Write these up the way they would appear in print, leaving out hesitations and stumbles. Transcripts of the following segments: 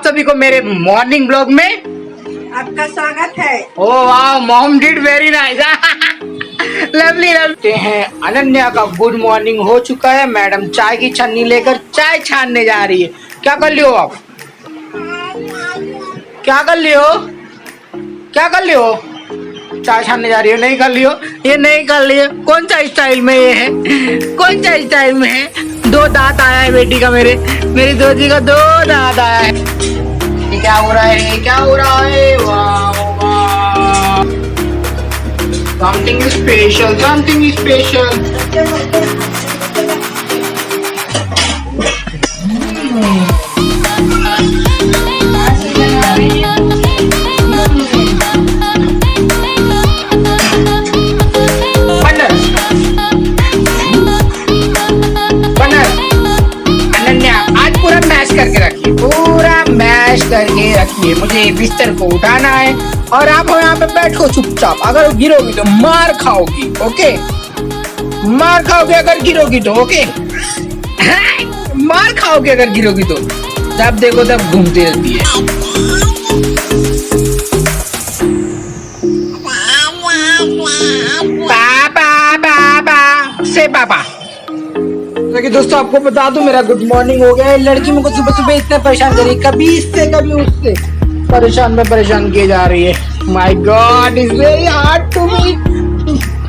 आप सभी को मेरे मॉर्निंग ब्लॉग में आपका स्वागत है। ओ वाह, mom did very nice. Lovely lovely हैं। अनन्या का गुड मॉर्निंग हो चुका है। मैडम चाय की छन्नी लेकर चाय छानने जा रही है। क्या कर लियो आप? क्या कर लियो? क्या कर लियो? चाय छानने जा रही हो? नहीं कर लियो? ये नहीं कर लियो। कौन सा स्टाइल में ये है? कौन सा स्टाइल में है? दो दांत आया है बेटी का, मेरी दोती का दो दांत आया है। ये क्या हो रहा है? क्या हो रहा है? वाह वाह, समथिंग स्पेशल, समथिंग स्पेशल। करके रखिए, पूरा मैश करके रखिए। मुझे बिस्तर को उठाना है और आप यहाँ पे बैठो चुपचाप। अगर गिरोगी तो मार खाओगी, ओके? मार खाओगे अगर गिरोगी तो, ओके? मार खाओगे अगर गिरोगी तो। जब देखो तब घूमती रहती है। पापा पापा से पापा। कि दोस्तों आपको बता दूं, मेरा गुड मॉर्निंग हो गया है। लड़की मुझको सुबह सुबह इतना परेशान कर रही है, कभी इससे कभी उससे परेशान किए जा रही है। My God, it's very hard to me.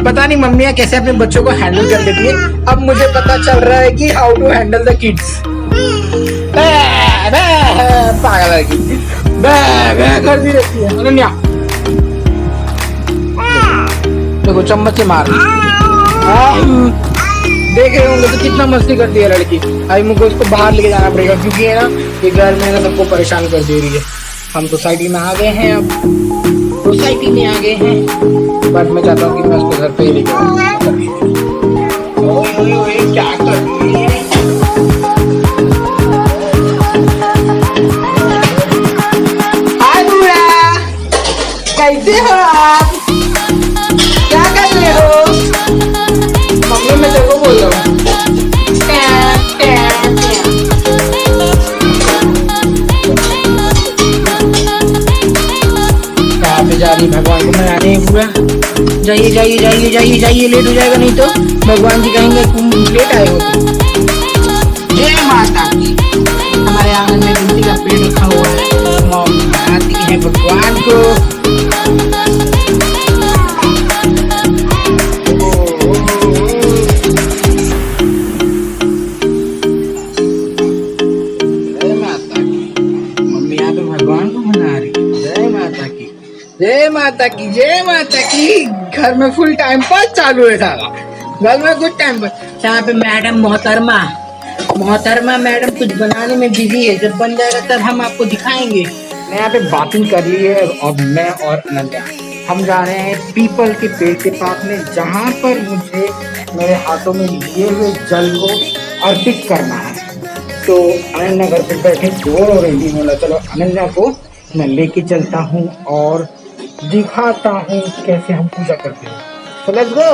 पता नहीं मम्मियाँ कैसे अपने बच्चों को हैंडल कर लेती है। अब मुझे पता चल रहा है कि how to handle the kids. पागल लड़की करती रहती है। अनन्या देखो चम्मच से मार, देख रहे होंगे तो कितना मस्ती करती है लड़की। अभी मुझको इसको बाहर लेके जाना पड़ेगा, क्योंकि है ना ये घर में ना सबको परेशान कर दे रही है। हम सोसाइटी में आ गए हैं, अब सोसाइटी में आ गए हैं, बट मैं चाहता हूँ कि मैं उसको घर पे ही लेके आऊँ। क्या कर रही है? हाय बुआ, कैसे हो आप? क्या कर रहे हो? मम्मी मैं तेरे को बोल रहा हूँ। कहाँ पे जा रही भगवान को मनाने? पूरा जाइए जाइए जाइए जाइए जाइए, लेट हो जाएगा नहीं तो भगवान जी कहेंगे तुम लेट आए हो। जय माता की। हमारे आंगन में तुलसी का पेड़ रखा हुआ है, मॉम मनाती है भगवान को। जय माता की, जय माता की। घर में फुल टाइम पास चालू है सारा, घर में कुछ टाइम पास। यहाँ पे मैडम मोहतरमा मैडम कुछ बनाने में बिजी है। जब बन जाएगा तब हम आपको दिखाएंगे। मैं यहाँ पे बातें कर ली है। अब मैं और अनन्या हम जा रहे हैं पीपल के पेड़ के पास में, जहाँ पर मुझे मेरे हाथों में लिए हुए जल को अर्पित करना है। तो अनन्या घर पे बैठे बोर हो रही थी। बोला चलो अनन्या को मैं लेके चलता हूँ और दिखाता हूँ कैसे हम पूजा करते हैं। So let's go।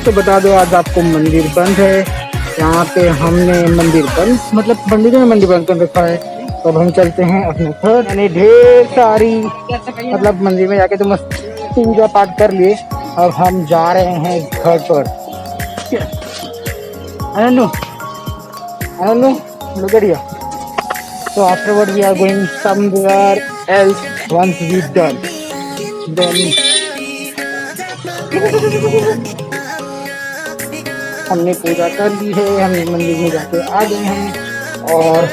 तो बता दो आज आपको मंदिर बंद है। यहाँ पे हमने मंदिर बंद, मतलब मंदिर में मंदिर बंद कर रखा है। तो अब हम चलते हैं अपने घर। मैंने ढेर सारी मतलब मंदिर में जाके तो मस्त पूजा पाठ कर लिए। अब हम जा रहे हैं घर पर। अनु look at here. So afterward we are going somewhere else once we done. Then हमने पूजा कर ली है, हम मंदिर में जाके आ गए हैं और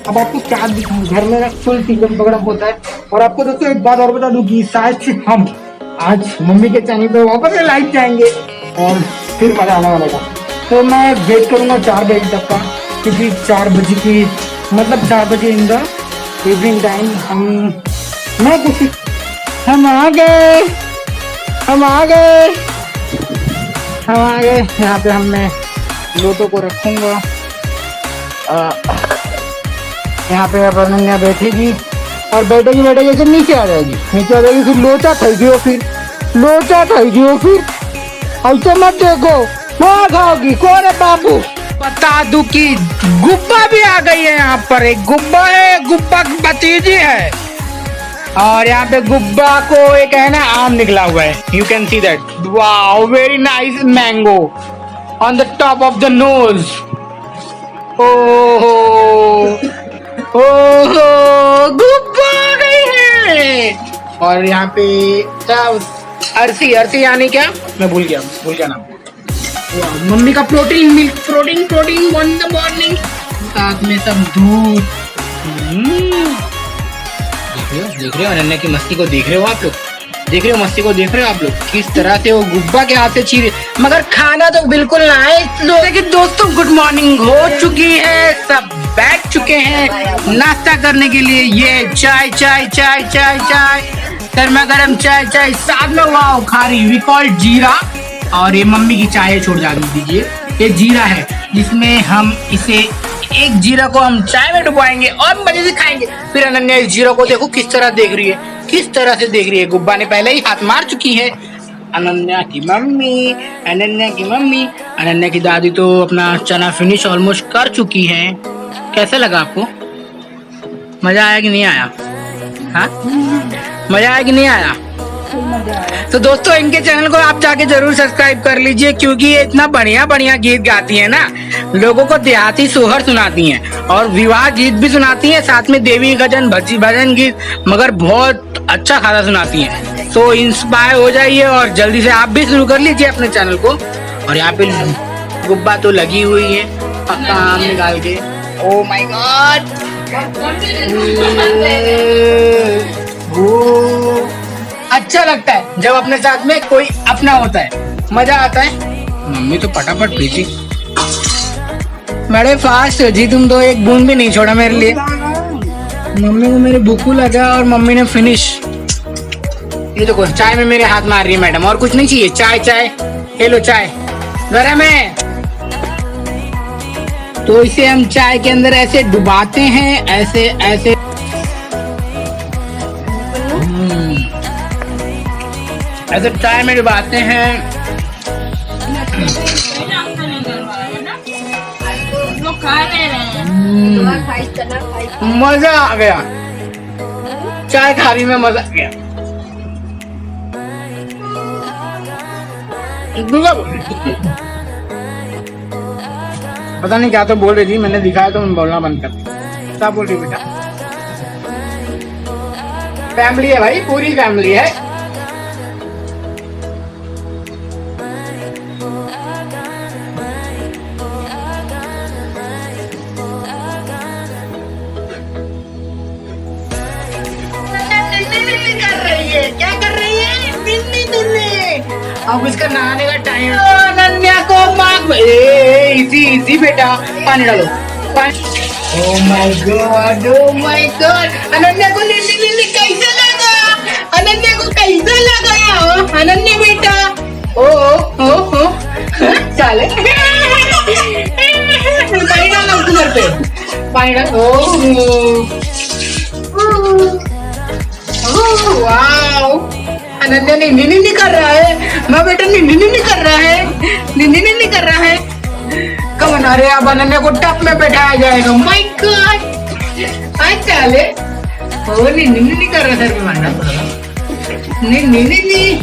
अब आपको क्या दिखाऊं, घर में ना फुल टीकम पकड़म होता है। और आपको दोस्तों एक बात और बता दूं कि शायद से आज मम्मी के चैनल पे वापस से लाइव जाएंगे और फिर मजा आने वाला था। तो मैं वेट करूंगा 4 बजे तक का, क्योंकि 4 बजे की मतलब 4 बजे इन द इवनिंग टाइम हम आ गए। यहाँ पे हमने लोटो को रखूंगा। यहाँ पे अब अनन्या बैठेगी और बैठेगी फिर नीचे आ जाएगी फिर लोचा खाएगी फिर ऐसे मत देखो वो खाओगी। कौन है बाबू? बता दूं कि गुब्बा भी आ गई है यहाँ पर। एक गुब्बा है, गुब्बा की भतीजी है और यहाँ पे गुब्बा को एक है ना आम निकला हुआ है। You can see that. Wow, very nice mango on the top of the nose. ओहो गुब्बा आ गई है। और यहाँ पे अरसी यानी क्या, मैं भूल गया नाम। मम्मी का protein milk in the morning, साथ में सब दूध। देख रहे हो अनन्या की मस्ती को, देख रहे हो आप लोग किस तरह से वो गुब्बा के हाथ से चीरे। मगर खाना तो बिल्कुल ना है। लेकिन दोस्तों गुड मॉर्निंग हो चुकी है, सब बैठ चुके हैं नाश्ता करने के लिए। ये चाय गर्मा गर्म चाय साथ में वाओ खारी वी कॉल जीरा। और ये मम्मी की चाय छोड़ जा दीजिए, ये जीरा है जिसमें हम इसे एक जीरा को हम चाय में डुबाएंगे और मजे से खाएंगे। फिर अनन्या इस जीरा को देखो किस तरह से देख रही है। गुब्बा ने पहले ही हाथ मार चुकी है। अनन्या की मम्मी, अनन्या की दादी तो अपना चना फिनिश ऑलमोस्ट कर चुकी है। कैसा लगा आपको? मजा आया कि नहीं आया? हाँ, मजा आया कि नहीं आया? तो दोस्तों इनके चैनल को आप जाके जरूर सब्सक्राइब कर लीजिए, क्योंकि ये इतना बढ़िया गीत गाती है ना, लोगों को देहाती सोहर सुनाती हैं और विवाह गीत भी सुनाती हैं, साथ में देवी भजन गीत, मगर बहुत अच्छा खासा सुनाती हैं। तो इंस्पायर हो जाइए और जल्दी से आप भी शुरू कर लीजिए अपने चैनल को। और यहाँ पे गुब्बा तो लगी हुई है पक्का आम निकाल के। ओ माय गॉड, अच्छा लगता है जब अपने साथ में कोई अपना होता है, मजा आता है। मम्मी तो फटाफट भेजी, बड़े फास्ट हो जी तुम तो, एक बूंद भी नहीं छोड़ा मेरे लिए। मम्मी को मेरे भूखू लगा और मम्मी ने फिनिश। ये देखो चाय में मेरे हाथ मार रही है मैडम, और कुछ नहीं चाहिए। चाय ले लो, चाय गरम है। तो इसे हम चाय के अंदर ऐसे डुबाते हैं, ऐसे चाय में डुबाते हैं। मजा आ गया, चाय खाने में मजा आ गया। पता नहीं क्या तो बोल रही थी, मैंने दिखाया तो मैं बोलना बंद कर दिया। क्या बोल रही बेटा? फैमिली है भाई, पूरी फैमिली है। क्या कर रही है? अब इसका नहाने का टाइम। अनन्या को मार। इजी बेटा, पानी डालो। Oh my God! अनन्या को नीली कैसा लगा? अनन्या बेटा, ओ चले पानी डालो घर पे, पानी डालो। वाओ, अनन्या नींदी कर रहा है। मैं बेटा नींदी कर रहा है। कब बना रहे अब अनन्या को टप में बैठाया जाएगा। माय गॉड, चले नींदी कर रहा सर पे मारना नहीं।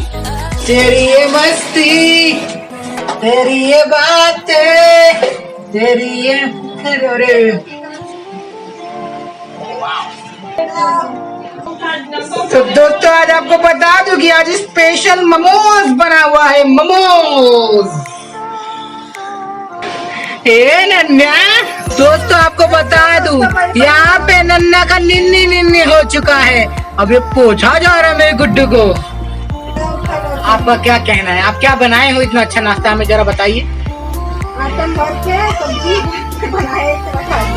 तेरी ये मस्ती, तेरी ये बातें, तेरी ये तो दोस्तों आज आपको बता दूं कि आज स्पेशल मोमोज बना हुआ है। मोमोज नन्या, दोस्तों आपको बता दूं यहाँ पे नन्ना का निन्नी हो चुका है। अब ये पोछा जा रहा है मेरे गुड्डू को। आपका क्या कहना है, आप क्या बनाए हो इतना अच्छा नाश्ता, हमें जरा बताइए। आटा भर के सब्जी बनाए तो खाए।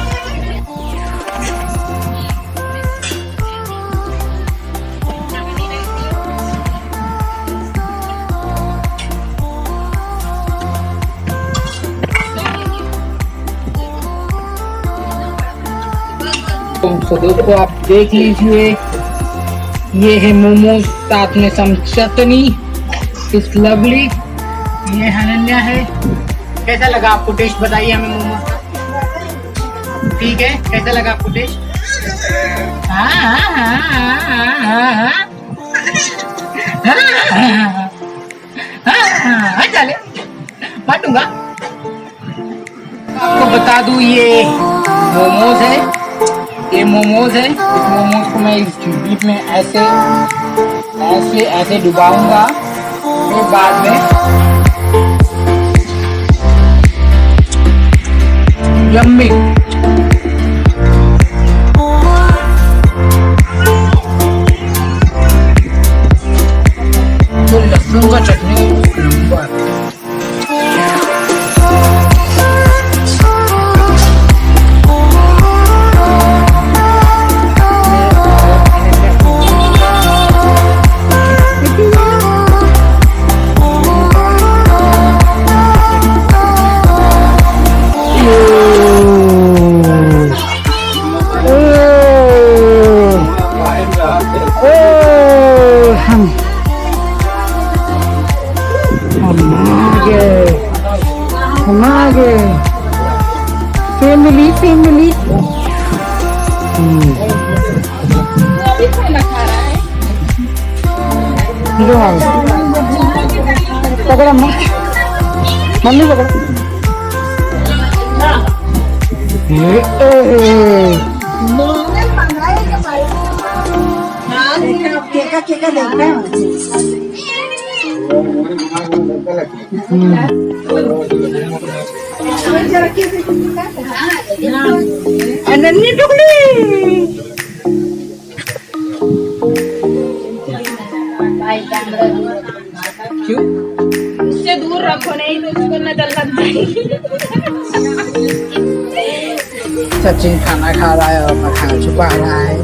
तो दोस्तों आप देख लीजिए, ये है मोमोज साथ में सम चटनी, इस लवली। ये अनन्या है। कैसा लगा आपको टेस्ट, बताइए हमें मोमोज का। ठीक है, कैसा लगा आपको टेस्ट? चले बांटूंगा। आपको बता दूं, ये मोमोज है, ये मोमोज है। इस मोमोज को मैं इस बीच में ऐसे ऐसे ऐसे डुबाऊंगा, फिर बाद में यम्मी तो लहसुन का चटनी नंबर। फैमिली पकड़ा मम्मी पकड़ा। केका केका देखना अनन्या टुकड़ी। क्यों? उससे दूर रखो, नहीं तो उसको नजर लग जाएगी। सचिन खाना खा रहा है और मैं खाना छुपा रहा है।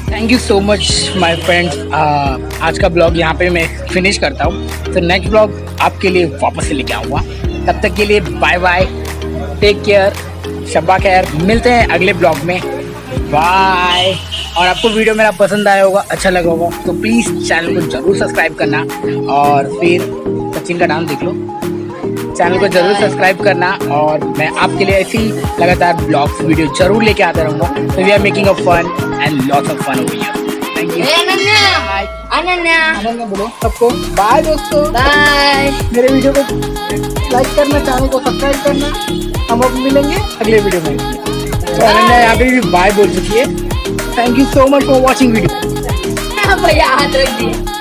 Thank you so much my friends. आज का ब्लॉग यहाँ पे मैं फिनिश करता हूँ। तो नेक्स्ट ब्लॉग आपके लिए वापस से लेके आऊँगा। तब तक के लिए बाय बाय, टेक केयर, शब्बा खैर। मिलते हैं अगले ब्लॉग में, बाय। और आपको वीडियो मेरा पसंद आया होगा, अच्छा लगा होगा तो प्लीज़ चैनल को ज़रूर सब्सक्राइब करना। और फिर सचिन का डांस देख लो, चैनल को ज़रूर सब्सक्राइब करना। और मैं आपके लिए ऐसी लगातार ब्लॉग्स वीडियो ज़रूर लेके आता रहूँगा। तो we are making a fun and lots of fun over here. Thank you. Ananya बोलो सबको बाय दोस्तों, बाय। मेरे वीडियो को लाइक करना, चैनल को सब्सक्राइब करना। हम अब मिलेंगे अगले वीडियो में। तो अनन्या यहाँ पे भी बाय बोल चुकी है। Thank you so much for watching video. भैया हाथ रख दिए।